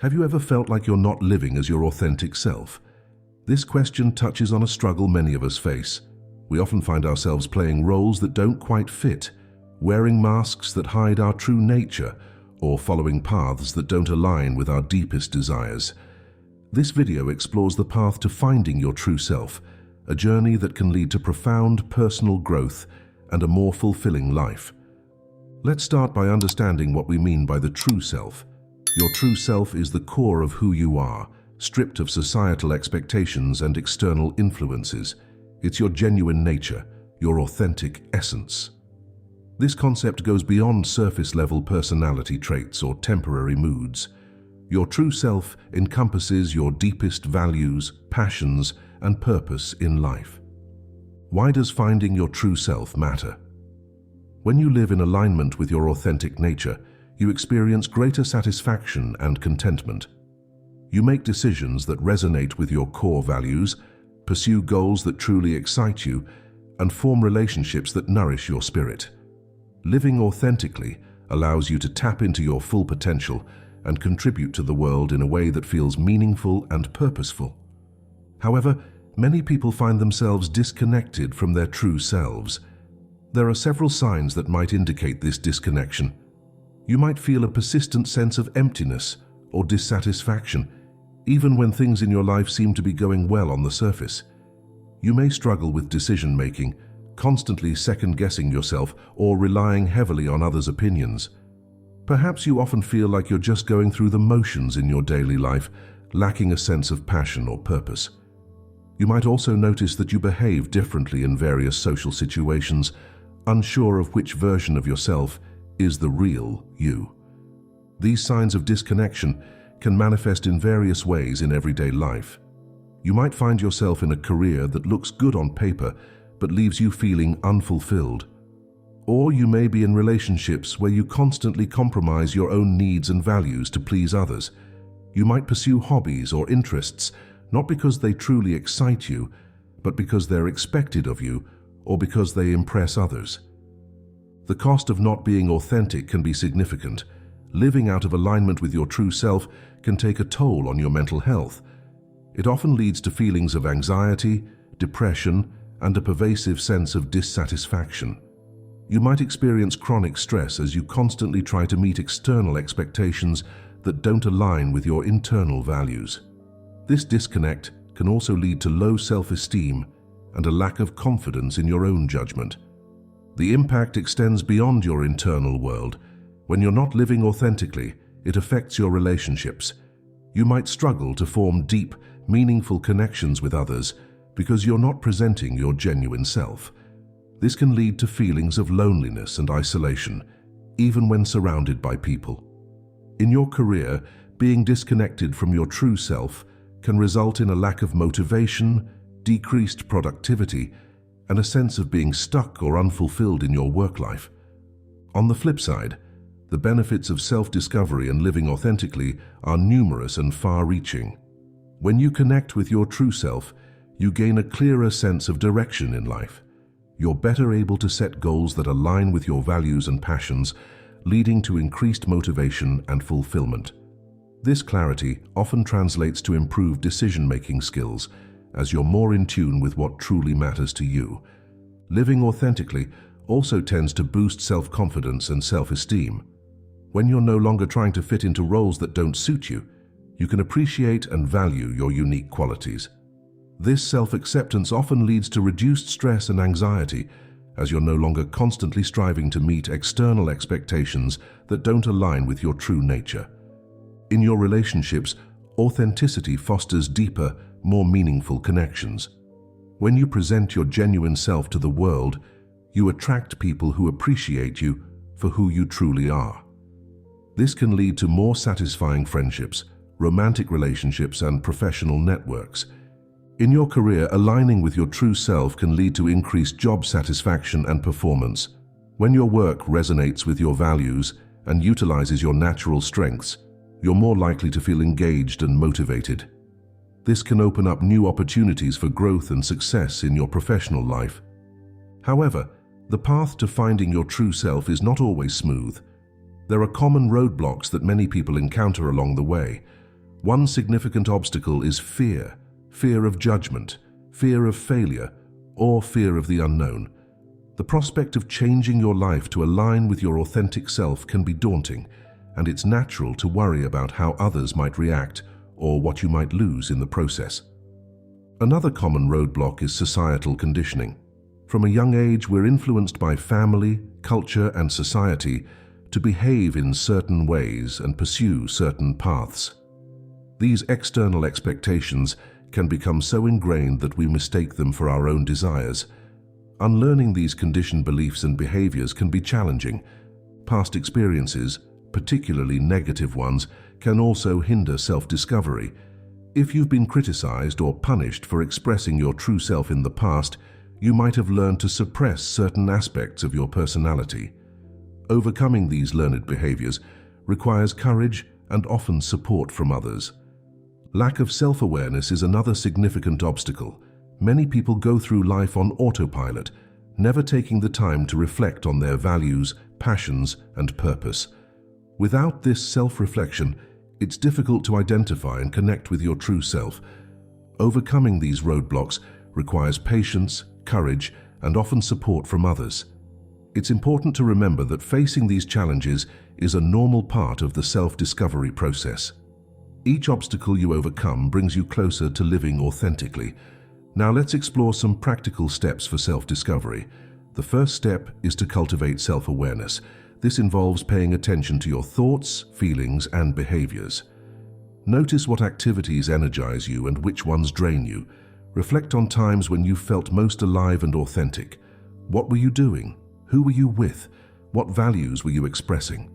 Have you ever felt like you're not living as your authentic self? This question touches on a struggle many of us face. We often find ourselves playing roles that don't quite fit, wearing masks that hide our true nature, or following paths that don't align with our deepest desires. This video explores the path to finding your true self, a journey that can lead to profound personal growth and a more fulfilling life. Let's start by understanding what we mean by the true self. Your true self is the core of who you are, stripped of societal expectations and external influences. It's your genuine nature, your authentic essence. This concept goes beyond surface-level personality traits or temporary moods. Your true self encompasses your deepest values, passions, and purpose in life. Why does finding your true self matter? When you live in alignment with your authentic nature, you experience greater satisfaction and contentment. You make decisions that resonate with your core values, pursue goals that truly excite you, and form relationships that nourish your spirit. Living authentically allows you to tap into your full potential and contribute to the world in a way that feels meaningful and purposeful. However, many people find themselves disconnected from their true selves. There are several signs that might indicate this disconnection. You might feel a persistent sense of emptiness or dissatisfaction, even when things in your life seem to be going well on the surface. You may struggle with decision-making, constantly second-guessing yourself or relying heavily on others' opinions. Perhaps you often feel like you're just going through the motions in your daily life, lacking a sense of passion or purpose. You might also notice that you behave differently in various social situations, unsure of which version of yourself is the real you. These signs of disconnection can manifest in various ways in everyday life. You might find yourself in a career that looks good on paper but leaves you feeling unfulfilled. Or you may be in relationships where you constantly compromise your own needs and values to please others. You might pursue hobbies or interests not because they truly excite you, but because they're expected of you or because they impress others. The cost of not being authentic can be significant. Living out of alignment with your true self can take a toll on your mental health. It often leads to feelings of anxiety, depression, and a pervasive sense of dissatisfaction. You might experience chronic stress as you constantly try to meet external expectations that don't align with your internal values. This disconnect can also lead to low self-esteem and a lack of confidence in your own judgment. The impact extends beyond your internal world. When you're not living authentically, it affects your relationships. You might struggle to form deep, meaningful connections with others because you're not presenting your genuine self. This can lead to feelings of loneliness and isolation, even when surrounded by people. In your career, being disconnected from your true self can result in a lack of motivation, decreased productivity, and a sense of being stuck or unfulfilled in your work life. On the flip side, the benefits of self-discovery and living authentically are numerous and far-reaching. When you connect with your true self, you gain a clearer sense of direction in life. You're better able to set goals that align with your values and passions, leading to increased motivation and fulfillment. This clarity often translates to improved decision-making skills, as you're more in tune with what truly matters to you. Living authentically also tends to boost self-confidence and self-esteem. When you're no longer trying to fit into roles that don't suit you, you can appreciate and value your unique qualities. This self-acceptance often leads to reduced stress and anxiety, as you're no longer constantly striving to meet external expectations that don't align with your true nature. In your relationships, authenticity fosters deeper, more meaningful connections. When you present your genuine self to the world, you attract people who appreciate you for who you truly are. This can lead to more satisfying friendships, romantic relationships, and professional networks. In your career, aligning with your true self can lead to increased job satisfaction and performance. When your work resonates with your values and utilizes your natural strengths, you're more likely to feel engaged and motivated. This can open up new opportunities for growth and success in your professional life. However, the path to finding your true self is not always smooth. There are common roadblocks that many people encounter along the way. One significant obstacle is fear, fear of judgment, fear of failure, or fear of the unknown. The prospect of changing your life to align with your authentic self can be daunting, and it's natural to worry about how others might react or what you might lose in the process. Another common roadblock is societal conditioning. From a young age, we're influenced by family, culture, and society to behave in certain ways and pursue certain paths. These external expectations can become so ingrained that we mistake them for our own desires. Unlearning these conditioned beliefs and behaviors can be challenging. Past experiences, particularly negative ones, can also hinder self-discovery. If you've been criticized or punished for expressing your true self in the past, you might have learned to suppress certain aspects of your personality. Overcoming these learned behaviors requires courage and often support from others. Lack of self-awareness is another significant obstacle. Many people go through life on autopilot, never taking the time to reflect on their values, passions, and purpose. Without this self-reflection, it's difficult to identify and connect with your true self. Overcoming these roadblocks requires patience, courage, and often support from others. It's important to remember that facing these challenges is a normal part of the self-discovery process. Each obstacle you overcome brings you closer to living authentically. Now let's explore some practical steps for self-discovery. The first step is to cultivate self-awareness. This involves paying attention to your thoughts, feelings, and behaviors. Notice what activities energize you and which ones drain you. Reflect on times when you felt most alive and authentic. What were you doing? Who were you with? What values were you expressing?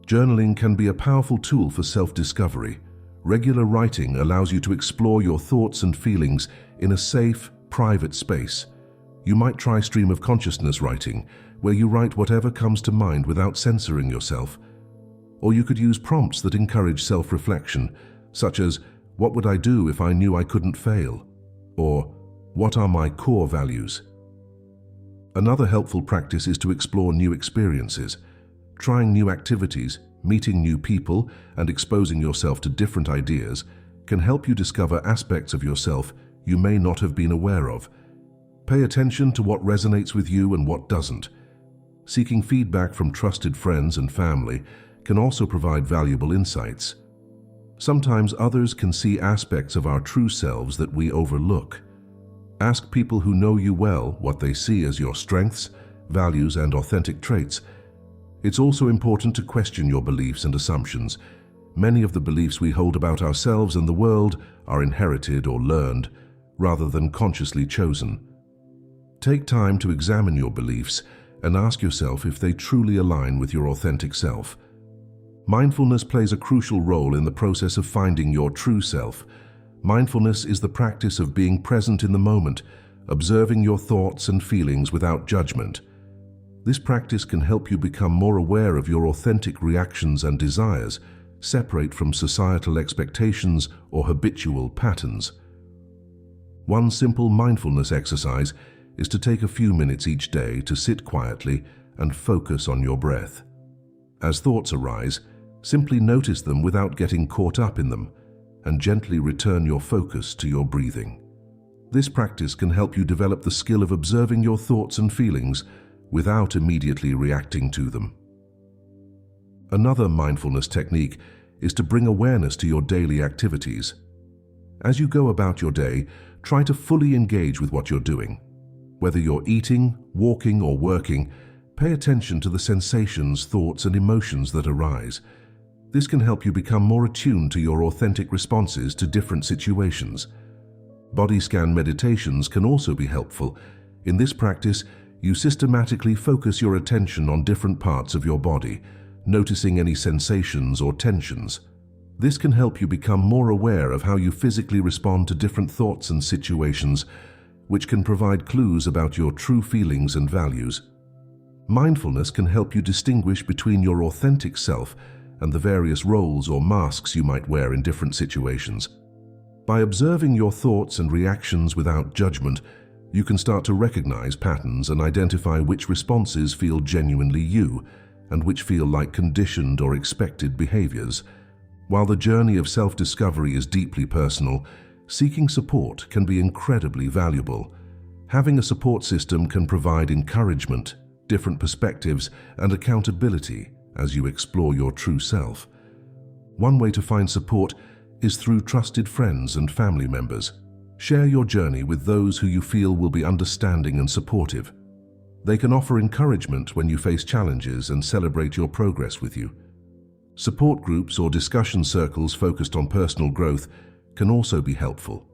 Journaling can be a powerful tool for self-discovery. Regular writing allows you to explore your thoughts and feelings in a safe, private space. You might try stream of consciousness writing, where you write whatever comes to mind without censoring yourself. Or you could use prompts that encourage self-reflection, such as, "What would I do if I knew I couldn't fail?" Or, "What are my core values?" Another helpful practice is to explore new experiences. Trying new activities, meeting new people, and exposing yourself to different ideas can help you discover aspects of yourself you may not have been aware of. Pay attention to what resonates with you and what doesn't. Seeking feedback from trusted friends and family can also provide valuable insights. Sometimes others can see aspects of our true selves that we overlook. Ask people who know you well what they see as your strengths, values, and authentic traits. It's also important to question your beliefs and assumptions. Many of the beliefs we hold about ourselves and the world are inherited or learned, rather than consciously chosen. Take time to examine your beliefs and ask yourself if they truly align with your authentic self. Mindfulness plays a crucial role in the process of finding your true self. Mindfulness is the practice of being present in the moment, observing your thoughts and feelings without judgment. This practice can help you become more aware of your authentic reactions and desires, separate from societal expectations or habitual patterns. One simple mindfulness exercise is to take a few minutes each day to sit quietly and focus on your breath. As thoughts arise, simply notice them without getting caught up in them, and gently return your focus to your breathing. This practice can help you develop the skill of observing your thoughts and feelings without immediately reacting to them. Another mindfulness technique is to bring awareness to your daily activities. As you go about your day, try to fully engage with what you're doing. Whether you're eating, walking, or working, pay attention to the sensations, thoughts, and emotions that arise. This can help you become more attuned to your authentic responses to different situations. Body scan meditations can also be helpful. In this practice, you systematically focus your attention on different parts of your body, noticing any sensations or tensions. This can help you become more aware of how you physically respond to different thoughts and situations, which can provide clues about your true feelings and values. Mindfulness can help you distinguish between your authentic self and the various roles or masks you might wear in different situations. By observing your thoughts and reactions without judgment, you can start to recognize patterns and identify which responses feel genuinely you and which feel like conditioned or expected behaviors. While the journey of self-discovery is deeply personal, seeking support can be incredibly valuable. Having a support system can provide encouragement, different perspectives, and accountability as you explore your true self. One way to find support is through trusted friends and family members. Share your journey with those who you feel will be understanding and supportive. They can offer encouragement when you face challenges and celebrate your progress with you. Support groups or discussion circles focused on personal growth can also be helpful.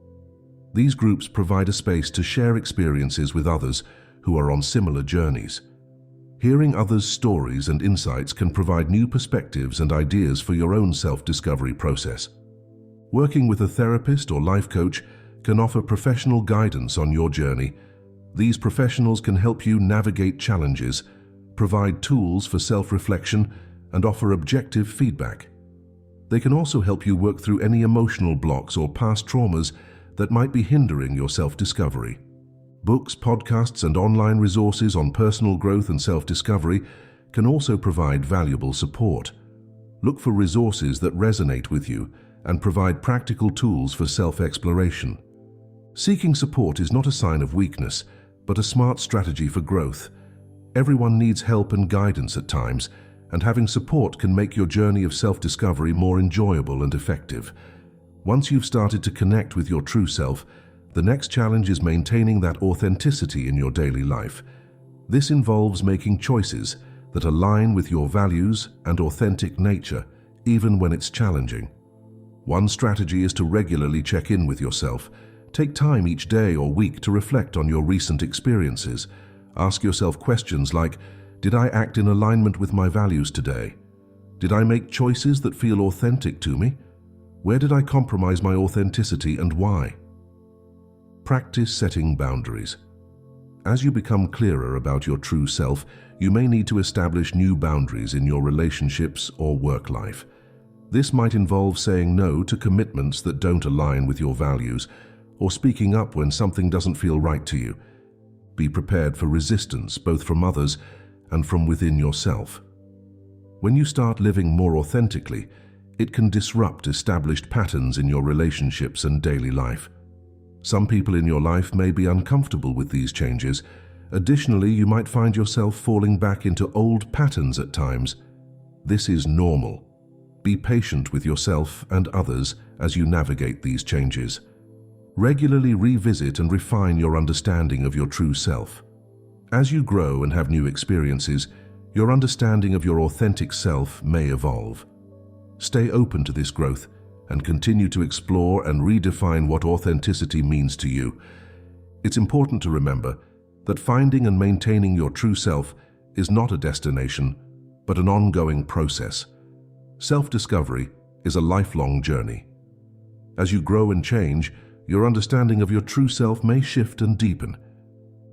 These groups provide a space to share experiences with others who are on similar journeys. Hearing others' stories and insights can provide new perspectives and ideas for your own self-discovery process. Working with a therapist or life coach can offer professional guidance on your journey. These professionals can help you navigate challenges, provide tools for self-reflection, and offer objective feedback. They can also help you work through any emotional blocks or past traumas that might be hindering your self-discovery. Books, podcasts, and online resources on personal growth and self-discovery can also provide valuable support. Look for resources that resonate with you and provide practical tools for self-exploration. Seeking support is not a sign of weakness, but a smart strategy for growth. Everyone needs help and guidance at times, and having support can make your journey of self-discovery more enjoyable and effective. Once you've started to connect with your true self, the next challenge is maintaining that authenticity in your daily life. This involves making choices that align with your values and authentic nature, even when it's challenging. One strategy is to regularly check in with yourself. Take time each day or week to reflect on your recent experiences. Ask yourself questions like, did I act in alignment with my values today? Did I make choices that feel authentic to me? Where did I compromise my authenticity and why? Practice setting boundaries. As you become clearer about your true self, you may need to establish new boundaries in your relationships or work life. This might involve saying no to commitments that don't align with your values, or speaking up when something doesn't feel right to you. Be prepared for resistance, both from others and from within yourself. When you start living more authentically, it can disrupt established patterns in your relationships and daily life. Some people in your life may be uncomfortable with these changes. Additionally, you might find yourself falling back into old patterns at times. This is normal. Be patient with yourself and others as you navigate these changes. Regularly revisit and refine your understanding of your true self. As you grow and have new experiences, your understanding of your authentic self may evolve. Stay open to this growth and continue to explore and redefine what authenticity means to you. It's important to remember that finding and maintaining your true self is not a destination, but an ongoing process. Self-discovery is a lifelong journey. As you grow and change, your understanding of your true self may shift and deepen.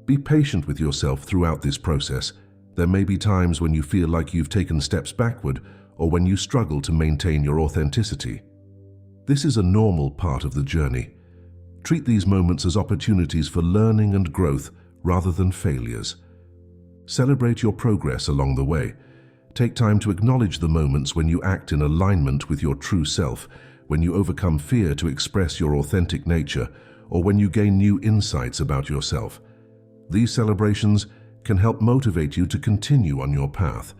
Be patient with yourself throughout this process. There may be times when you feel like you've taken steps backward or when you struggle to maintain your authenticity. This is a normal part of the journey. Treat these moments as opportunities for learning and growth rather than failures. Celebrate your progress along the way. Take time to acknowledge the moments when you act in alignment with your true self, when you overcome fear to express your authentic nature, or when you gain new insights about yourself. These celebrations can help motivate you to continue on your path.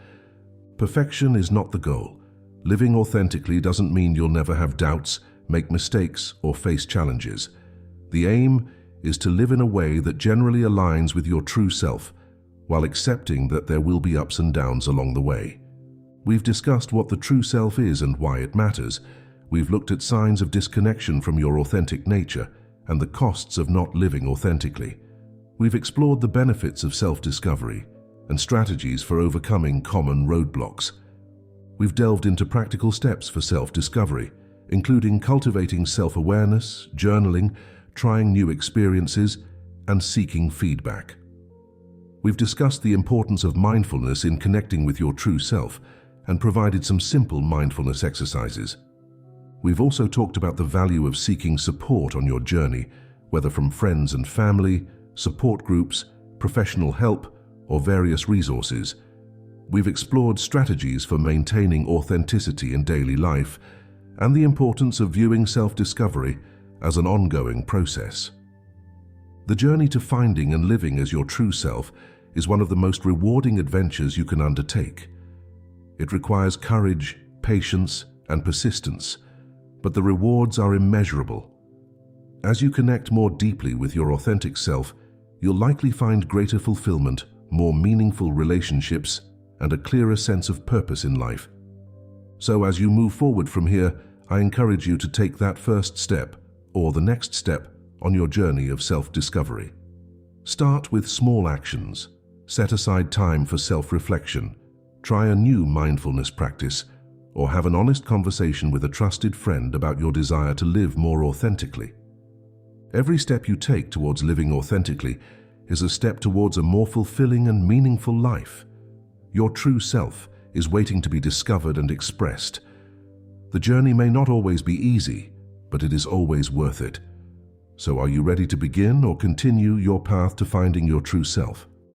Perfection is not the goal. Living authentically doesn't mean you'll never have doubts, make mistakes, or face challenges. The aim is to live in a way that generally aligns with your true self, while accepting that there will be ups and downs along the way. We've discussed what the true self is and why it matters. We've looked at signs of disconnection from your authentic nature and the costs of not living authentically. We've explored the benefits of self-discovery and strategies for overcoming common roadblocks. We've delved into practical steps for self-discovery, including cultivating self-awareness, journaling, trying new experiences, and seeking feedback. We've discussed the importance of mindfulness in connecting with your true self and provided some simple mindfulness exercises. We've also talked about the value of seeking support on your journey, whether from friends and family, support groups, professional help, or various resources. We've explored strategies for maintaining authenticity in daily life and the importance of viewing self-discovery as an ongoing process. The journey to finding and living as your true self is one of the most rewarding adventures you can undertake. It requires courage, patience, and persistence, but the rewards are immeasurable. As you connect more deeply with your authentic self, you'll likely find greater fulfillment, more meaningful relationships, and a clearer sense of purpose in life. So as you move forward from here, I encourage you to take that first step, or the next step, on your journey of self-discovery. Start with small actions. Set aside time for self-reflection. Try a new mindfulness practice, or have an honest conversation with a trusted friend about your desire to live more authentically. Every step you take towards living authentically is a step towards a more fulfilling and meaningful life. Your true self is waiting to be discovered and expressed. The journey may not always be easy, but it is always worth it. So are you ready to begin or continue your path to finding your true self?